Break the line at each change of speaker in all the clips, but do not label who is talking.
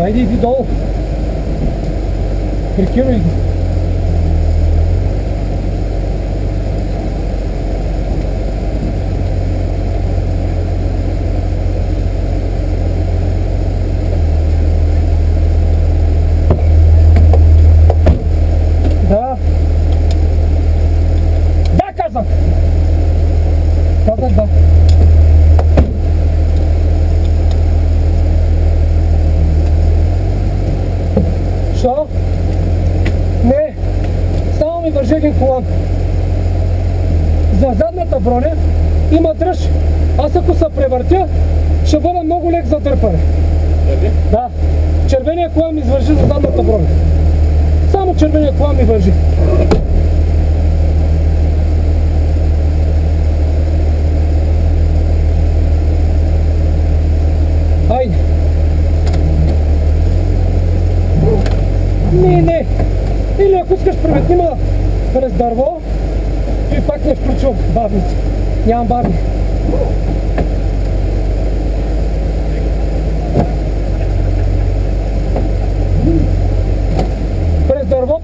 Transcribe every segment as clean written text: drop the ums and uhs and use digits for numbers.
Айде, иди долу. Прикивай ги. Да. Да, казах. Казах, да. Що? Не. Само ми вържи един колан. За задната броня има дръж. Аз ако се превъртя, ще бъда много лек за дърпане. Да. Червения колан ми извържи за задната броня. Само червения колан ми вържи. Айде. Не. Или ако искаш преметнима през дърво, и пак не включвам бавните. Нямам бавни.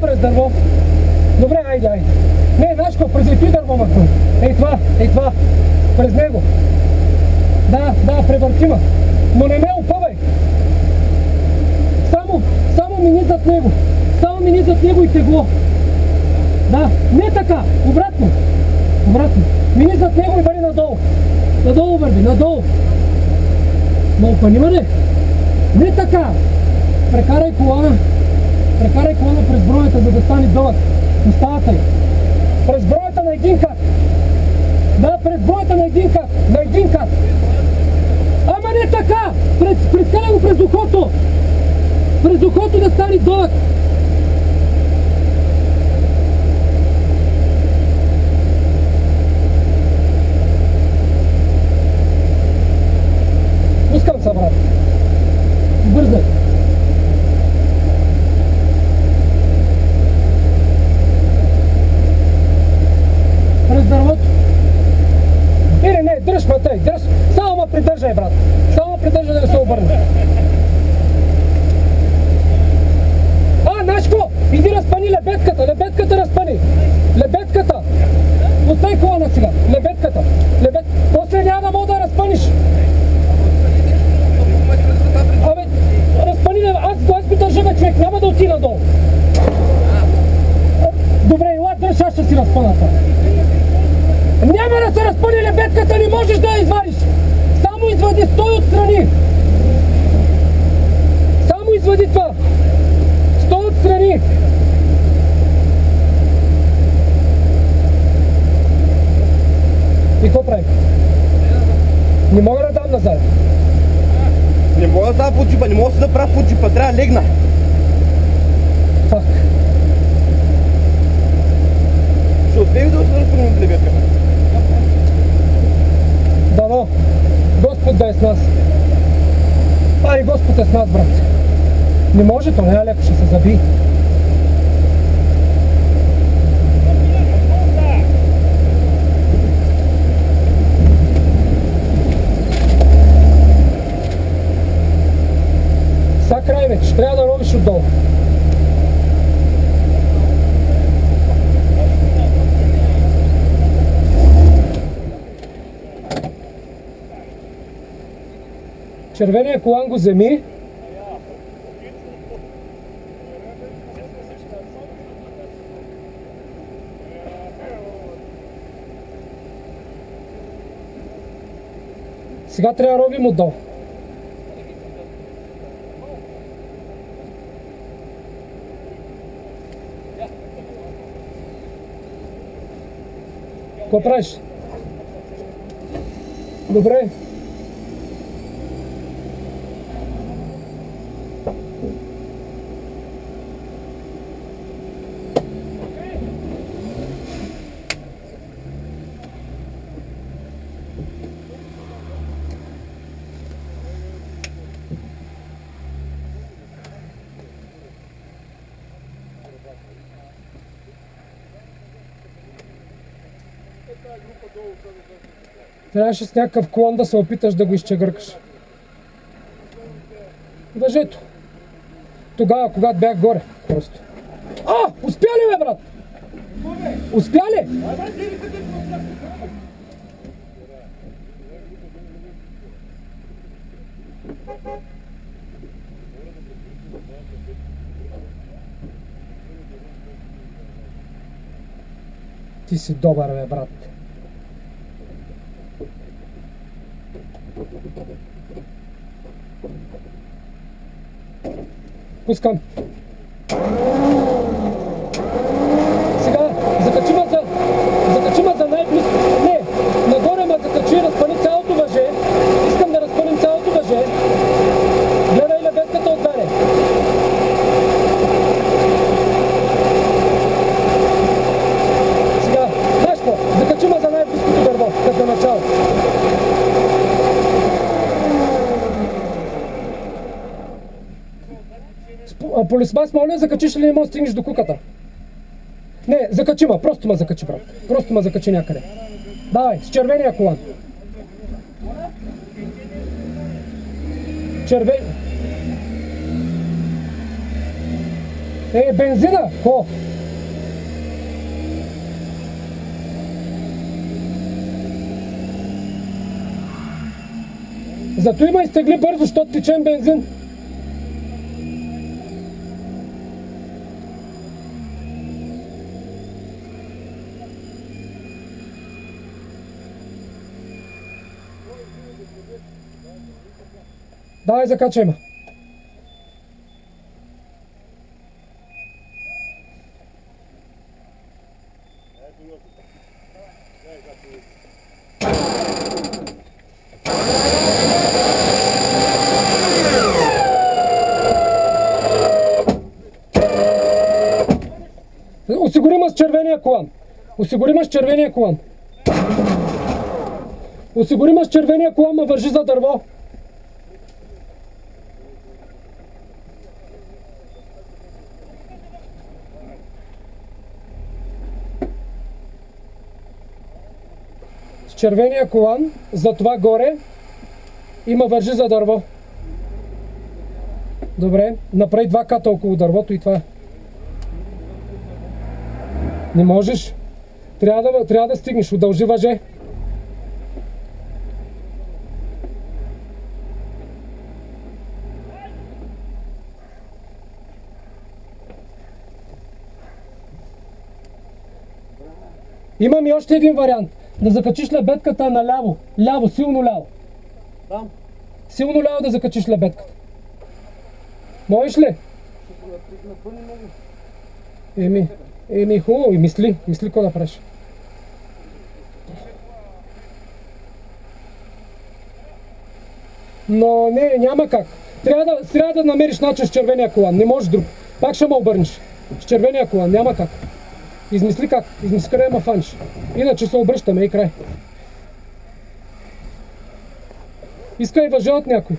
През дърво. Добре, айде. Не, знаеш какво, през ети дърво махна. Ей това. През него. Да, превъртима. Но не ме опъвай. Само мини зад него. Само мини зад него и тегло. Да, не така. Обратно. Мини зад него и бъди надолу. Надолу върви, надолу. Но опанима ли? Не така. Прекарай колана през броята, за да стане дълъг. Оставата й. През броята на един кат. Да, през броята на един кат. На един кат. Ама не така! Прескара го през ухото! През ухото да стане дълъг! Пускам се, брат. Бързай! През дървото. Или не, дръж ме тъй, дръж. Само ме придържай, брат. Само придържай да не се обърне. Знаеш какво? Иди разпани лебедката разпани. Лебедката. Оттай колана сега. Лебедката. После няма да мога да разпаниш. Абе, разпани лебедката. Аз ми държа, бе, човек. Няма да отида долу. Добре, ела, дръж, аз ще си разпана това. Няма да се разпъни лебедката, не можеш да я извадиш. Само извади, стой отстрани. Само извади това. Стой отстрани. И какво прави? Не мога да дам назад.
Не мога да дам под джипа, не мога да се направя под джипа, трябва да легна.
Фак.
Ще успеем да се разпънем лебедката.
Дано. Господ да е с нас. Ари, Господ е с нас, брат. Не може, то не е леко, ще се заби. Са край вече, трябва да ровиш отдолу. Червения колан го вземи. Сега трябва да ровим отдолу. Какво правиш? Добре. Трябваше с някакъв клон да се опиташ да го изчегъркаш. Въжето. Тогава, когато бях горе. Просто. Успя ли, бе, брат? Успя ли? Ти си добър, бе, брат. Пускам. Сега, закачи ма за най-близко. Не, нагоре ма закачи, разпали цялото въже. Искам да разпалим цялото въже. Гледай лебедката отдаде. Сега, знаеш какво? Закачи ма за най-близкото дърво, като начало. Полисмас, моля, закачиш ли не можеш да стигнеш до куката? Не, закачи ма, просто ма закачи, брат. Просто ма закачи някъде. Давай, с червения колан. Червен... бензина! Ко? Зато има изтегли бързо, защото течем бензин. Давай, закачай ма. Осигури ма с червения колан. Осигури ма с червения колан. Осигури ма с червения колан, ма вържи за дърво. С червения колан, затова горе има вържи за дърво. Добре, направи 2 ката около дървото и това. Не можеш. Трябва да стигнеш, удължи въже. Имам и още един вариант. Да закачиш лебедката наляво. Ляво, силно ляво.
Там?
Силно ляво да закачиш лебедката. Можеш ли? Еми хубаво, и мисли какво да правиш. Но не, няма как. Трябва да намериш начин с червения колан, не можеш друг. Пак ще ме обърнеш. С червения колан, няма как. Измисли как, къде ма фаниш. Иначе се обръщаме и край. Искай въже от някой.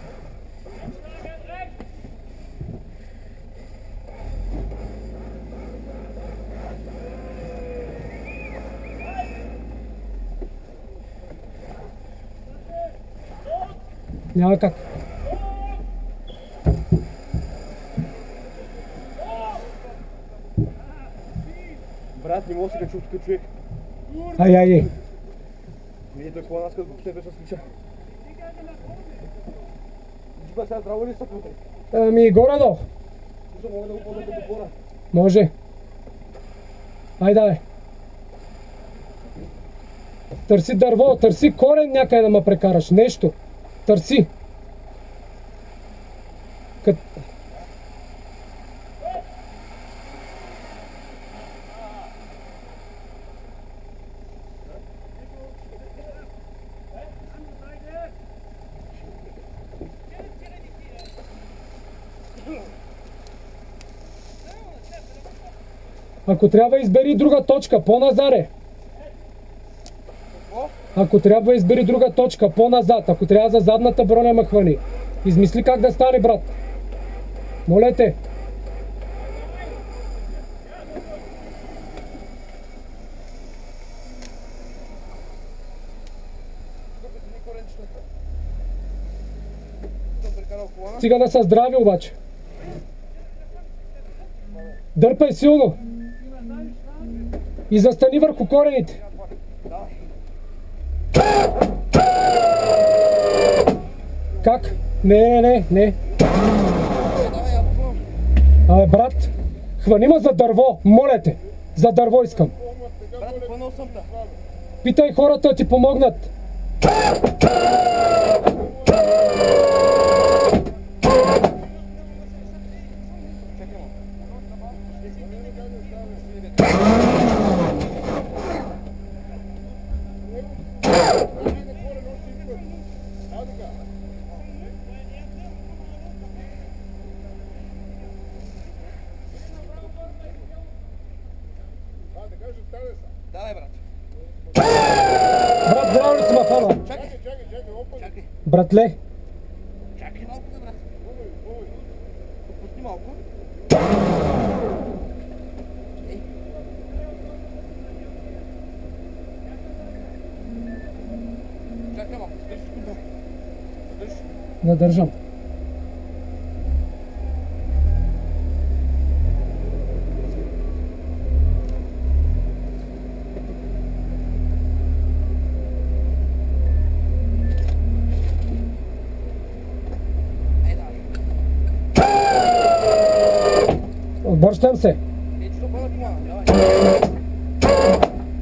Няма как.
Брат, не мога да се качу тук човек.
Ай.
Вие да колана аз като въобще беше случа. Джиба сега здраво ли са тук?
Ами горе-долу.
Мога да го ползвам като гора.
Може. Ай давай. Търси дърво, търси корен някъде да ме прекараш. Нещо. Търси. Ако трябва, избери друга точка, по-назаре. Ако трябва, избери друга точка, по-назад. Ако трябва за задната броня ме хвани. Измисли как да стане, брат. Моля те. Стига да са здрави обаче. Дърпай силно. И застани върху корените. Как? Не. Абе, брат, хвани ме за дърво, моля те. За дърво искам.
Брат, хванал съм те.
Питай хората да ти помогнат.
Давай, брат.
Брат, здраво ли си ме фана?
Чакай.
Братле,
Чакай малко, брат. Попусти малко. Чакай малко. Задържи.
надържам. Обръщам се.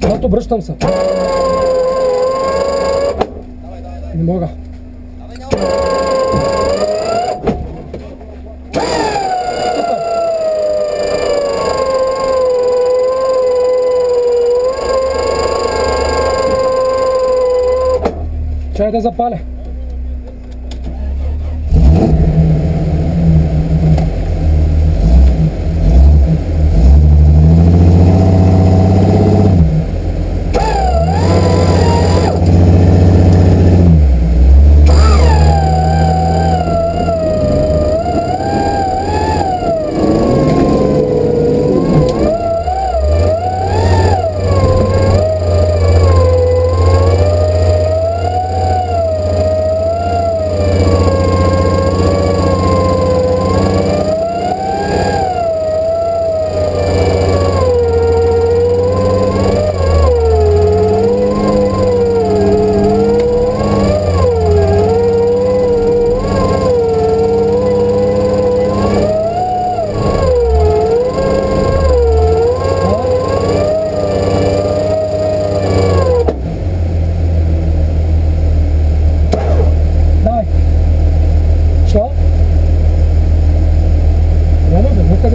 Брат, обръщам се. Не мога. Чай да запаля.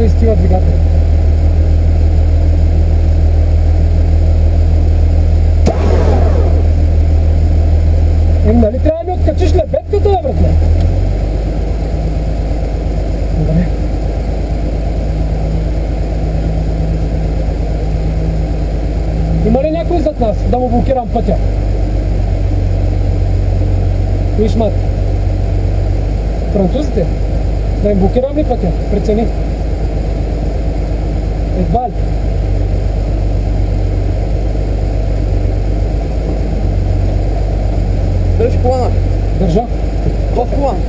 изтива двигател. Нали трябва да ми откачиш лебедката, бе, братле? Добре. Има ли някой зад нас да му блокирам пътя? Кои шмат? Французите? Да им блокирам ли пътя? Прецени. Едва ли?
Държи колана.
Държа.
В колана.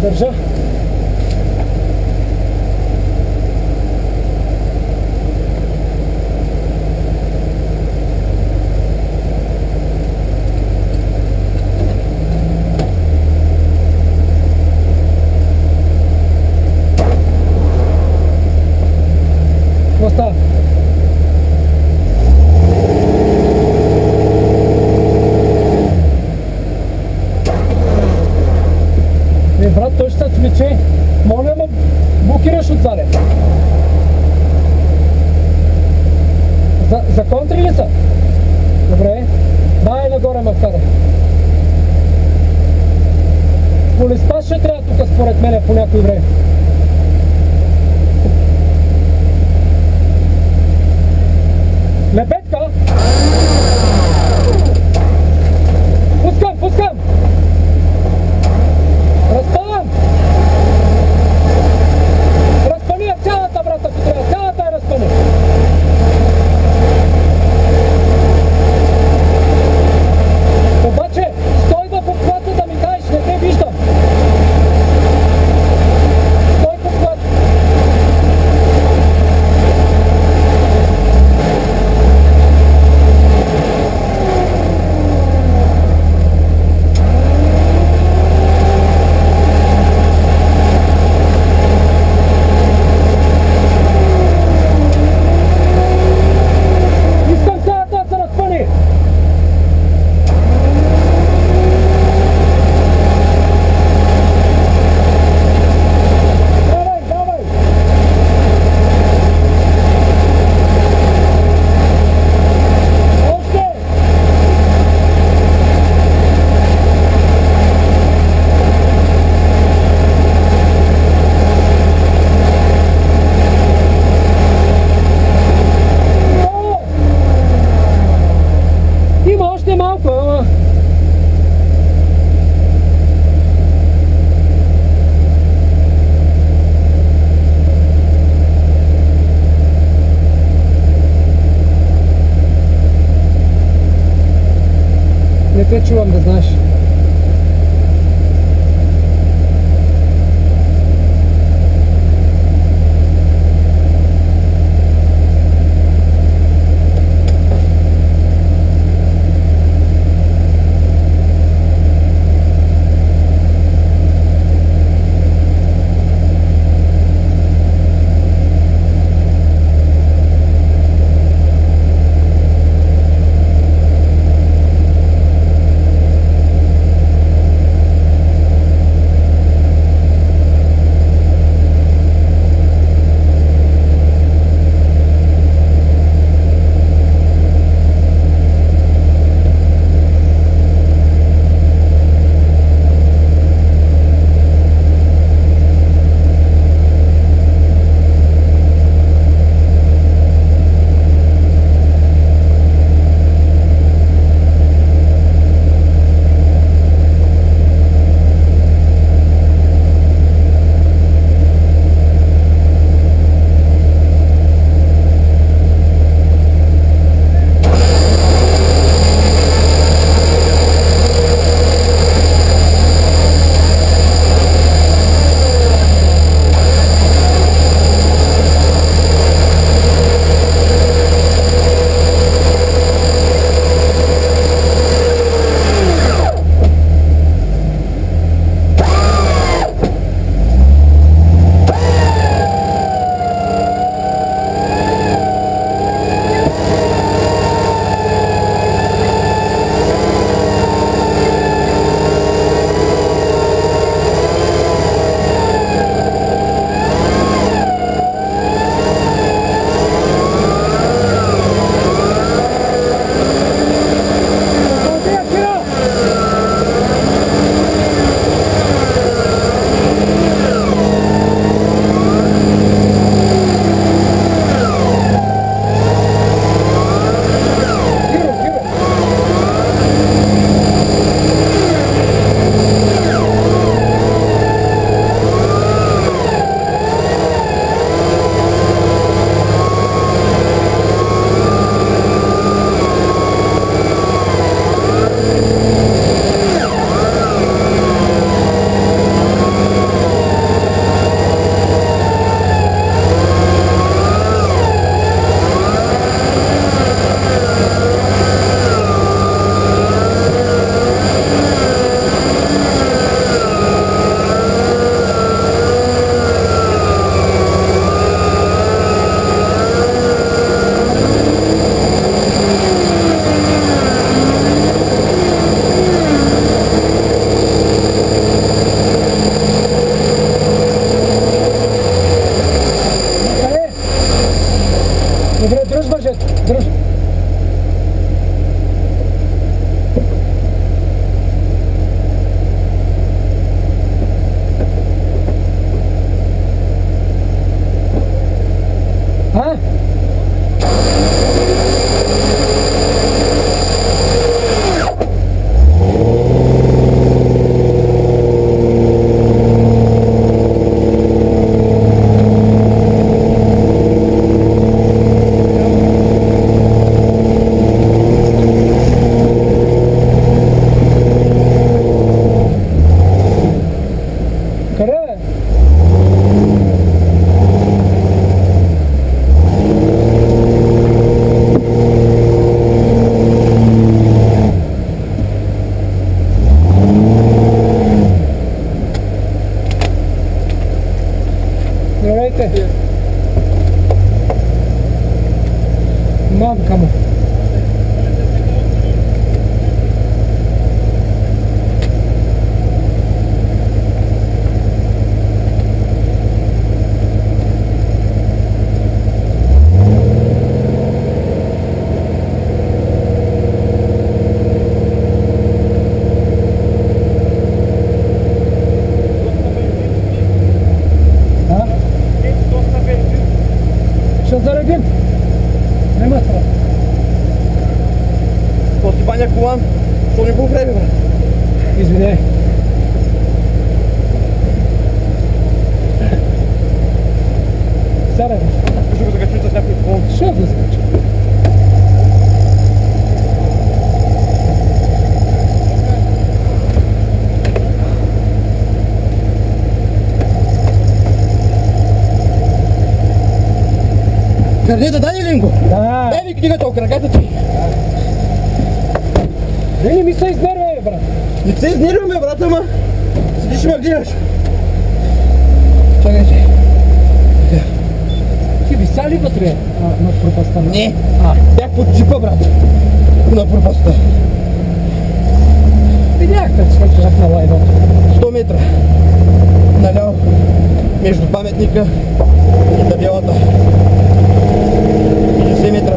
Държа. Какво става? Брат, той ще се отвлече. Моля ме блокираш отзаде. За контри ли са? Добре. Дай нагоре ме вкара. Полиспас ще трябва тук според мене по някой време. Лебедка! Пускам, пускам! Разпъвам! Разпъни я цялата, брат, ако трябва. Цялата я разпъни. Обаче, стой в обхвата да ми кажеш, не те виждам. те чувам, да знаеш. Come on. Ще заредим. Нема страх.
То си баня колан, то не го време, брат.
Извиняй. Сядай.
Ще го закачи с някой колон.
Ще го закачи.
Карнета, дай ли го?
Да.
Дай ми книгата от краката ти.
Не ми се изнервяй, брат.
Не се изнервяме, брат, ама седиш и ме гледаш. Чакай.
Ти вися ли вътре на пропаста?
Не. Бях под джипа, брат. На пропаста.
Видях как се на лайва.
100 метра. Наляво. Между паметника и табелата. 50 метра.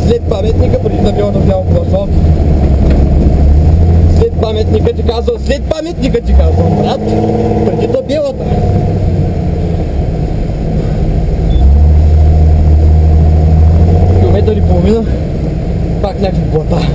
След паметника, преди табелата вляво по асфалт. След паметника ти казвам, брат. Преди табелата. Километър и половина. Пак някакви блата.